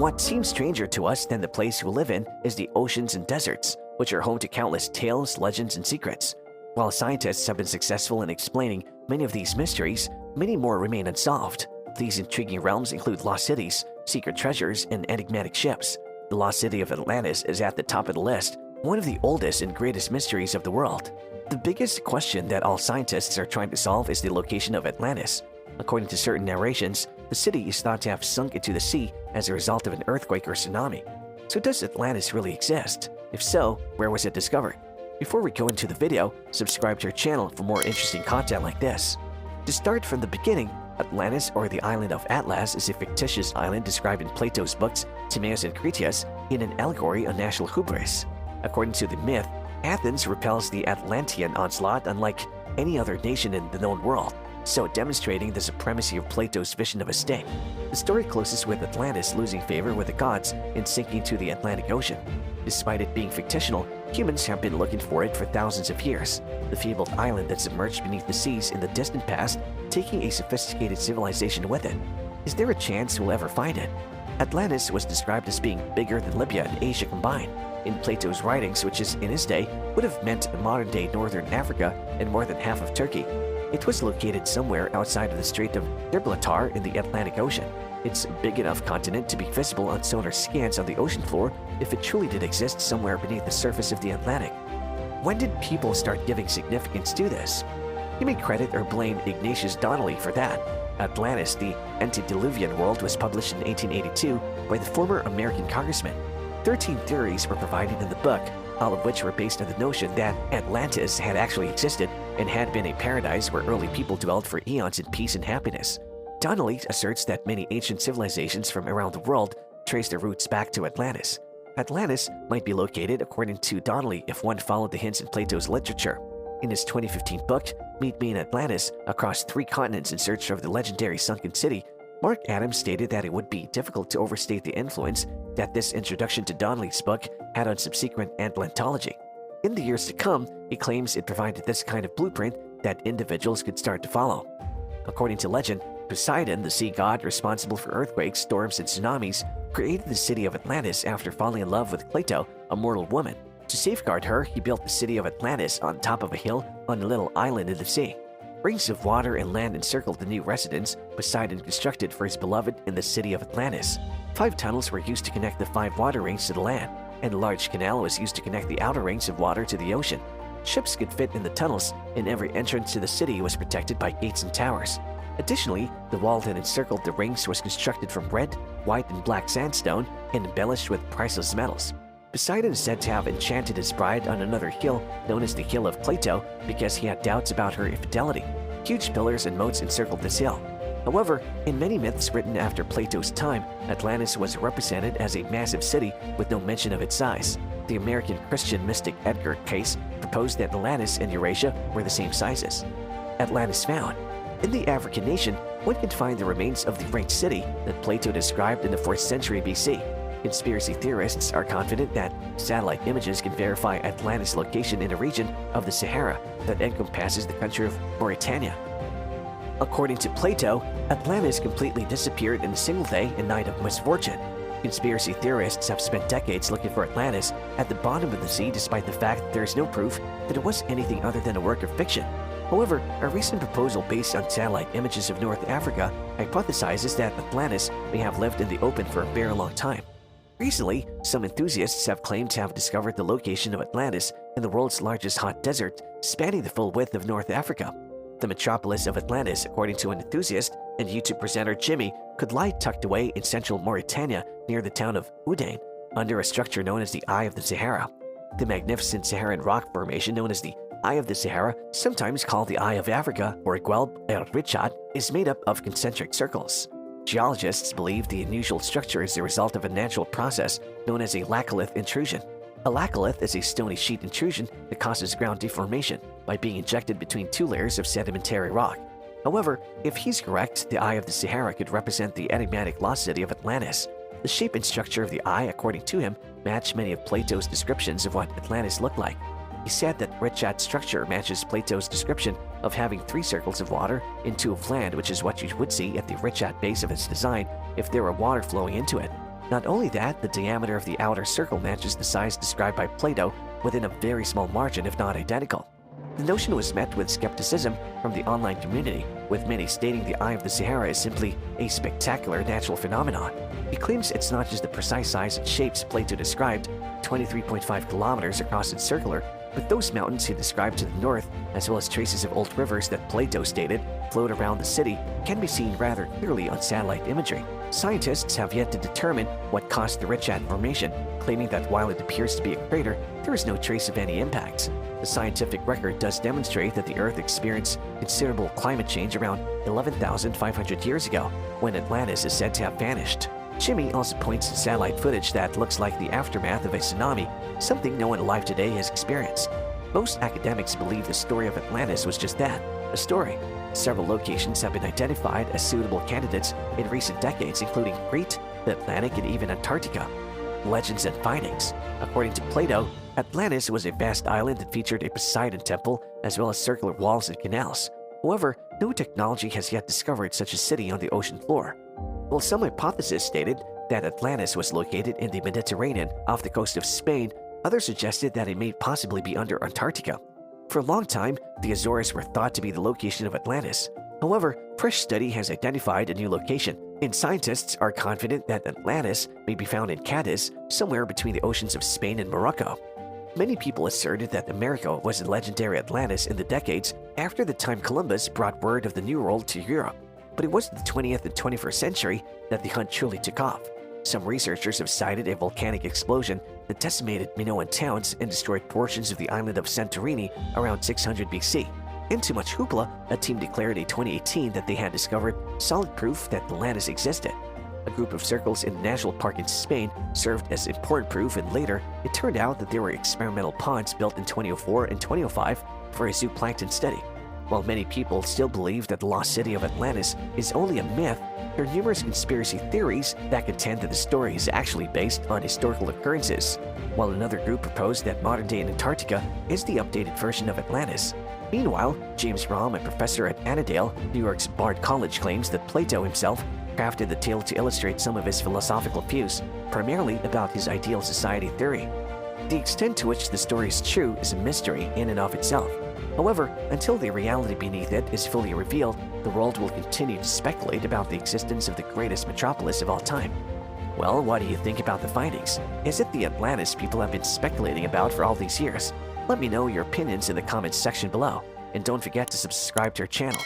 What seems stranger to us than the place we live in is the oceans and deserts, which are home to countless tales, legends, and secrets. While scientists have been successful in explaining many of these mysteries, many more remain unsolved. These intriguing realms include lost cities, secret treasures, and enigmatic ships. The lost city of Atlantis is at the top of the list, one of the oldest and greatest mysteries of the world. The biggest question that all scientists are trying to solve is the location of Atlantis. According to certain narrations, the city is thought to have sunk into the sea as a result of an earthquake or tsunami. So does Atlantis really exist? If so, where was it discovered? Before we go into the video, subscribe to our channel for more interesting content like this. To start from the beginning, Atlantis, or the island of Atlas, is a fictitious island described in Plato's books Timaeus and Critias in an allegory on national hubris. According to the myth, Athens repels the Atlantean onslaught unlike any other nation in the known world, so demonstrating the supremacy of Plato's vision of a state. The story closes with Atlantis losing favor with the gods and sinking to the Atlantic Ocean. Despite it being fictional, humans have been looking for it for thousands of years. The fabled island that submerged beneath the seas in the distant past, taking a sophisticated civilization with it. Is there a chance we'll ever find it? Atlantis was described as being bigger than Libya and Asia combined. In Plato's writings, which is in his day, would have meant modern-day northern Africa and more than half of Turkey. It was located somewhere outside of the Strait of Gibraltar in the Atlantic Ocean. It's a big enough continent to be visible on sonar scans on the ocean floor if it truly did exist somewhere beneath the surface of the Atlantic. When did people start giving significance to this? You may credit or blame Ignatius Donnelly for that. Atlantis, the Antediluvian World, was published in 1882 by the former American congressman. 13 theories were provided in the book, all of which were based on the notion that Atlantis had actually existed and had been a paradise where early people dwelled for eons in peace and happiness. Donnelly asserts that many ancient civilizations from around the world trace their roots back to Atlantis. Atlantis might be located, according to Donnelly, if one followed the hints in Plato's literature. In his 2015 book, Meet Me in Atlantis, Across 3 Continents in Search of the Legendary Sunken City, Mark Adams stated that it would be difficult to overstate the influence that this introduction to Donnelly's book had on subsequent Atlantology. In the years to come, he claims it provided this kind of blueprint that individuals could start to follow. According to legend, Poseidon, the sea god responsible for earthquakes, storms, and tsunamis, created the city of Atlantis after falling in love with Cleito, a mortal woman. To safeguard her, he built the city of Atlantis on top of a hill on a little island in the sea. Rings of water and land encircled the new residence Poseidon constructed for his beloved in the city of Atlantis. 5 tunnels were used to connect the 5 water rings to the land, and a large canal was used to connect the outer rings of water to the ocean. Ships could fit in the tunnels, and every entrance to the city was protected by gates and towers. Additionally, the wall that encircled the rings was constructed from red, white, and black sandstone and embellished with priceless metals. Poseidon is said to have enchanted his bride on another hill known as the Hill of Cleito because he had doubts about her infidelity. Huge pillars and moats encircled this hill. However, in many myths written after Plato's time, Atlantis was represented as a massive city with no mention of its size. The American Christian mystic Edgar Cayce proposed that Atlantis and Eurasia were the same sizes. Atlantis found. In the African nation, one can find the remains of the great city that Plato described in the 4th century BC. Conspiracy theorists are confident that satellite images can verify Atlantis' location in a region of the Sahara that encompasses the country of Mauritania. According to Plato, Atlantis completely disappeared in a single day and night of misfortune. Conspiracy theorists have spent decades looking for Atlantis at the bottom of the sea despite the fact that there is no proof that it was anything other than a work of fiction. However, a recent proposal based on satellite images of North Africa hypothesizes that Atlantis may have lived in the open for a very long time. Recently, some enthusiasts have claimed to have discovered the location of Atlantis in the world's largest hot desert, spanning the full width of North Africa. The metropolis of Atlantis, according to an enthusiast and YouTube presenter Jimmy, could lie tucked away in central Mauritania near the town of Houdain, under a structure known as the Eye of the Sahara. The magnificent Saharan rock formation known as the Eye of the Sahara, sometimes called the Eye of Africa or Guelb el-Richat, is made up of concentric circles. Geologists believe the unusual structure is the result of a natural process known as a laccolith intrusion. A laccolith is a stony sheet intrusion that causes ground deformation by being injected between 2 layers of sedimentary rock. However, if he's correct, the Eye of the Sahara could represent the enigmatic lost city of Atlantis. The shape and structure of the eye, according to him, match many of Plato's descriptions of what Atlantis looked like. He said that Richat's structure matches Plato's description of having 3 circles of water and 2 of land, which is what you would see at the Richat base of its design if there were water flowing into it. Not only that, the diameter of the outer circle matches the size described by Plato within a very small margin, if not identical. The notion was met with skepticism from the online community, with many stating the Eye of the Sahara is simply a spectacular natural phenomenon. He claims it's not just the precise size and shapes Plato described, 23.5 kilometers across and circular, but those mountains he described to the north, as well as traces of old rivers that Plato stated float around the city, can be seen rather clearly on satellite imagery. Scientists have yet to determine what caused the Richat formation, claiming that while it appears to be a crater, there is no trace of any impacts. The scientific record does demonstrate that the Earth experienced considerable climate change around 11,500 years ago, when Atlantis is said to have vanished. Jimmy also points to satellite footage that looks like the aftermath of a tsunami, something no one alive today has experienced. Most academics believe the story of Atlantis was just that, a story. Several locations have been identified as suitable candidates in recent decades, including Crete, the Atlantic, and even Antarctica. Legends and findings. According to Plato, Atlantis was a vast island that featured a Poseidon temple as well as circular walls and canals. However, no technology has yet discovered such a city on the ocean floor. While some hypotheses stated that Atlantis was located in the Mediterranean off the coast of Spain, others suggested that it may possibly be under Antarctica. For a long time, the Azores were thought to be the location of Atlantis. However, fresh study has identified a new location, and scientists are confident that Atlantis may be found in Cadiz, somewhere between the oceans of Spain and Morocco. Many people asserted that America was the legendary Atlantis in the decades after the time Columbus brought word of the New World to Europe. But it was in the 20th and 21st century that the hunt truly took off. Some researchers have cited a volcanic explosion that decimated Minoan towns and destroyed portions of the island of Santorini around 600 BC. In too much hoopla, a team declared in 2018 that they had discovered solid proof that Atlantis existed. A group of circles in a national park in Spain served as important proof, and later it turned out that there were experimental ponds built in 2004 and 2005 for a zooplankton study. While many people still believe that the lost city of Atlantis is only a myth, there are numerous conspiracy theories that contend that the story is actually based on historical occurrences, while another group proposed that modern-day Antarctica is the updated version of Atlantis. Meanwhile, James Romm, a professor at Annandale, New York's Bard College, claims that Plato himself crafted the tale to illustrate some of his philosophical views, primarily about his ideal society theory. The extent to which the story is true is a mystery in and of itself. However, until the reality beneath it is fully revealed, the world will continue to speculate about the existence of the greatest metropolis of all time. Well, what do you think about the findings? Is it the Atlantis people have been speculating about for all these years? Let me know your opinions in the comments section below, and don't forget to subscribe to our channel.